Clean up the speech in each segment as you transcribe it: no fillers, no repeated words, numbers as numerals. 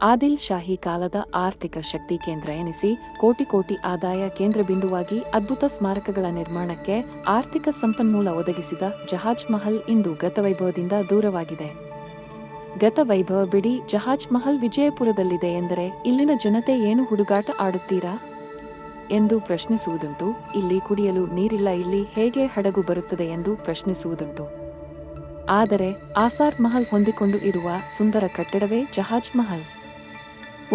ಆದಿಲ್ ಶಾಹಿ ಕಾಲದ ಆರ್ಥಿಕ ಶಕ್ತಿ ಕೇಂದ್ರ ಎನಿಸಿ ಕೋಟಿ ಕೋಟಿ ಆದಾಯ ಕೇಂದ್ರಬಿಂದುವಾಗಿ ಅದ್ಭುತ ಸ್ಮಾರಕಗಳ ನಿರ್ಮಾಣಕ್ಕೆ ಆರ್ಥಿಕ ಸಂಪನ್ಮೂಲ ಒದಗಿಸಿದ ಜಹಾಜ್ ಮಹಲ್ ಇಂದು ಗತವೈಭವದಿಂದ ದೂರವಾಗಿದೆ. ಗತವೈಭವ ಬಿಡಿ, ಜಹಾಜ್ ಮಹಲ್ ವಿಜಯಪುರದಲ್ಲಿದೆ ಎಂದರೆ ಇಲ್ಲಿನ ಜನತೆ ಏನು ಹುಡುಗಾಟ ಆಡುತ್ತೀರಾ ಎಂದು ಪ್ರಶ್ನಿಸುವುದುಂಟು. ಇಲ್ಲಿ ಕುಡಿಯಲು ನೀರಿಲ್ಲ, ಇಲ್ಲಿ ಹೇಗೆ ಹಡಗು ಬರುತ್ತದೆ ಎಂದು ಪ್ರಶ್ನಿಸುವುದುಂಟು. ಆದರೆ ಆಸಾರ್ ಮಹಲ್ ಹೊಂದಿಕೊಂಡು ಇರುವ ಸುಂದರ ಕಟ್ಟಡವೇ ಜಹಾಜ್ ಮಹಲ್.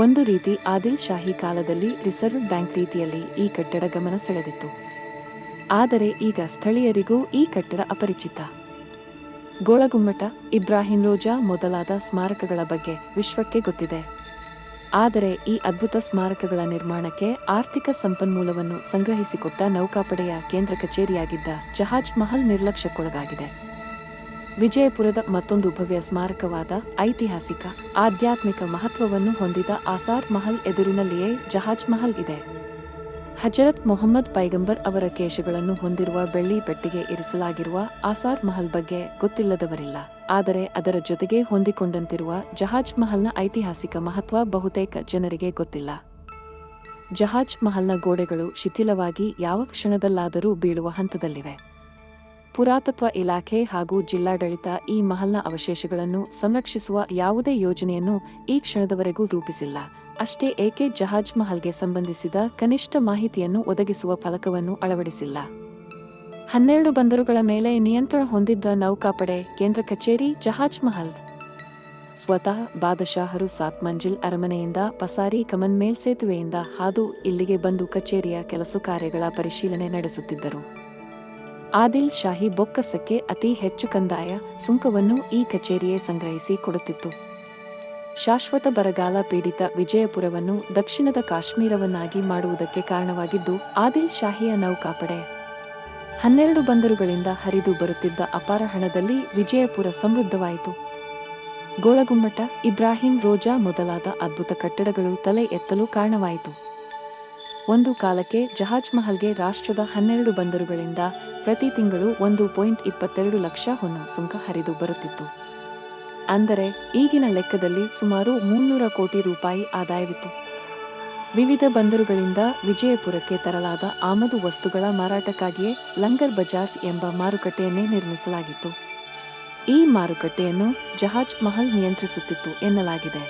ಒಂದು ರೀತಿ ಆದಿಲ್ ಶಾಹಿ ಕಾಲದಲ್ಲಿ ರಿಸರ್ವ್ ಬ್ಯಾಂಕ್ ರೀತಿಯಲ್ಲಿ ಈ ಕಟ್ಟಡ ಗಮನ ಸೆಳೆದಿತ್ತು. ಆದರೆ ಈಗ ಸ್ಥಳೀಯರಿಗೂ ಈ ಕಟ್ಟಡ ಅಪರಿಚಿತ. ಗೋಳಗುಮ್ಮಟ, ಇಬ್ರಾಹಿಂ ರೋಜಾ ಮೊದಲಾದ ಸ್ಮಾರಕಗಳ ಬಗ್ಗೆ ವಿಶ್ವಕ್ಕೆ ಗೊತ್ತಿದೆ. ಆದರೆ ಈ ಅದ್ಭುತ ಸ್ಮಾರಕಗಳ ನಿರ್ಮಾಣಕ್ಕೆ ಆರ್ಥಿಕ ಸಂಪನ್ಮೂಲವನ್ನು ಸಂಗ್ರಹಿಸಿಕೊಟ್ಟ ನೌಕಾಪಡೆಯ ಕೇಂದ್ರ ಕಚೇರಿಯಾಗಿದ್ದ ಜಹಾಜ್ ಮಹಲ್ ನಿರ್ಲಕ್ಷ್ಯಕ್ಕೊಳಗಾಗಿದೆ. ವಿಜಯಪುರದ ಮತ್ತೊಂದು ಭವ್ಯ ಸ್ಮಾರಕವಾದ ಐತಿಹಾಸಿಕ, ಆಧ್ಯಾತ್ಮಿಕ ಮಹತ್ವವನ್ನು ಹೊಂದಿದ ಆಸಾರ್ ಮಹಲ್ ಎದುರಿನಲ್ಲಿಯೇ ಜಹಾಜ್ ಮಹಲ್ ಇದೆ. ಹಜರತ್ ಮೊಹಮ್ಮದ್ ಪೈಗಂಬರ್ ಅವರ ಕೇಶಗಳನ್ನು ಹೊಂದಿರುವ ಬೆಳ್ಳಿ ಪೆಟ್ಟಿಗೆ ಇರಿಸಲಾಗಿರುವ ಆಸಾರ್ ಮಹಲ್ ಬಗ್ಗೆ ಗೊತ್ತಿಲ್ಲದವರಿಲ್ಲ. ಆದರೆ ಅದರ ಜೊತೆಗೆ ಹೊಂದಿಕೊಂಡಂತಿರುವ ಜಹಾಜ್ ಮಹಲ್ನ ಐತಿಹಾಸಿಕ ಮಹತ್ವ ಬಹುತೇಕ ಜನರಿಗೆ ಗೊತ್ತಿಲ್ಲ. ಜಹಾಜ್ ಮಹಲ್ನ ಗೋಡೆಗಳು ಶಿಥಿಲವಾಗಿ ಯಾವ ಕ್ಷಣದಲ್ಲಾದರೂ ಬೀಳುವ ಹಂತದಲ್ಲಿವೆ. ಪುರಾತತ್ವ ಇಲಾಖೆ ಹಾಗೂ ಜಿಲ್ಲಾಡಳಿತ ಈ ಮಹಲ್ನ ಅವಶೇಷಗಳನ್ನು ಸಂರಕ್ಷಿಸುವ ಯಾವುದೇ ಯೋಜನೆಯನ್ನು ಈ ಕ್ಷಣದವರೆಗೂ ರೂಪಿಸಿಲ್ಲ. ಅಷ್ಟೇ ಏಕೆ, ಜಹಾಜ್ ಮಹಲ್ಗೆ ಸಂಬಂಧಿಸಿದ ಕನಿಷ್ಠ ಮಾಹಿತಿಯನ್ನು ಒದಗಿಸುವ ಫಲಕವನ್ನು ಅಳವಡಿಸಿಲ್ಲ. 12 ಬಂದರುಗಳ ಮೇಲೆ ನಿಯಂತ್ರಣ ಹೊಂದಿದ್ದ ನೌಕಾಪಡೆ ಕೇಂದ್ರ ಕಚೇರಿ ಜಹಾಜ್ ಮಹಲ್. ಸ್ವತಃ ಬಾದಶಾಹರು ಸಾತ್ ಮಂಜಿಲ್ ಅರಮನೆಯಿಂದ ಪಸಾರಿ ಕಮನ್ ಮೇಲ್ಸೇತುವೆಯಿಂದ ಹಾದು ಇಲ್ಲಿಗೆ ಬಂದು ಕಚೇರಿಯ ಕೆಲಸ ಕಾರ್ಯಗಳ ಪರಿಶೀಲನೆ ನಡೆಸುತ್ತಿದ್ದರು. ಆದಿಲ್ ಶಾಹಿ ಬೊಕ್ಕಸಕ್ಕೆ ಅತಿ ಹೆಚ್ಚು ಕಂದಾಯ ಸುಂಕವನ್ನು ಈ ಕಚೇರಿಯೇ ಸಂಗ್ರಹಿಸಿ ಕೊಡುತ್ತಿತ್ತು. ಶಾಶ್ವತ ಬರಗಾಲ ಪೀಡಿತ ವಿಜಯಪುರವನ್ನು ದಕ್ಷಿಣದ ಕಾಶ್ಮೀರವನ್ನಾಗಿ ಮಾಡುವುದಕ್ಕೆ ಕಾರಣವಾಗಿದ್ದು ಆದಿಲ್ ಶಾಹಿಯ ನೌಕಾಪಡೆ. 12 ಬಂದರುಗಳಿಂದ ಹರಿದು ಬರುತ್ತಿದ್ದ ಅಪಾರ ಹಣದಲ್ಲಿ ವಿಜಯಪುರ ಸಮೃದ್ಧವಾಯಿತು. ಗೋಳಗುಮ್ಮಟ, ಇಬ್ರಾಹಿಂ ರೋಜಾ ಮೊದಲಾದ ಅದ್ಭುತ ಕಟ್ಟಡಗಳು ತಲೆ ಎತ್ತಲು ಕಾರಣವಾಯಿತು. ಒಂದು ಕಾಲಕ್ಕೆ ಜಹಾಜ್ ಮಹಲ್ಗೆ ರಾಷ್ಟ್ರದ 12 ಬಂದರುಗಳಿಂದ ಪ್ರತಿ ತಿಂಗಳು 1.22 ಲಕ್ಷ ಹೊನ್ನು ಸುಂಕ ಹರಿದು ಬರುತ್ತಿತ್ತು. ಅಂದರೆ ಈಗಿನ ಲೆಕ್ಕದಲ್ಲಿ ಸುಮಾರು 300 ಕೋಟಿ ರೂಪಾಯಿ ಆದಾಯವಿತ್ತು. ವಿವಿಧ ಬಂದರುಗಳಿಂದ ವಿಜಯಪುರಕ್ಕೆ ತರಲಾದ ಆಮದು ವಸ್ತುಗಳ ಮಾರಾಟಕ್ಕಾಗಿಯೇ ಲಂಗರ್ ಬಜಾರ್ ಎಂಬ ಮಾರುಕಟ್ಟೆಯನ್ನೇ ನಿರ್ಮಿಸಲಾಗಿತ್ತು. ಈ ಮಾರುಕಟ್ಟೆಯನ್ನು ಜಹಾಜ್ ಮಹಲ್ ನಿಯಂತ್ರಿಸುತ್ತಿತ್ತು ಎನ್ನಲಾಗಿದೆ.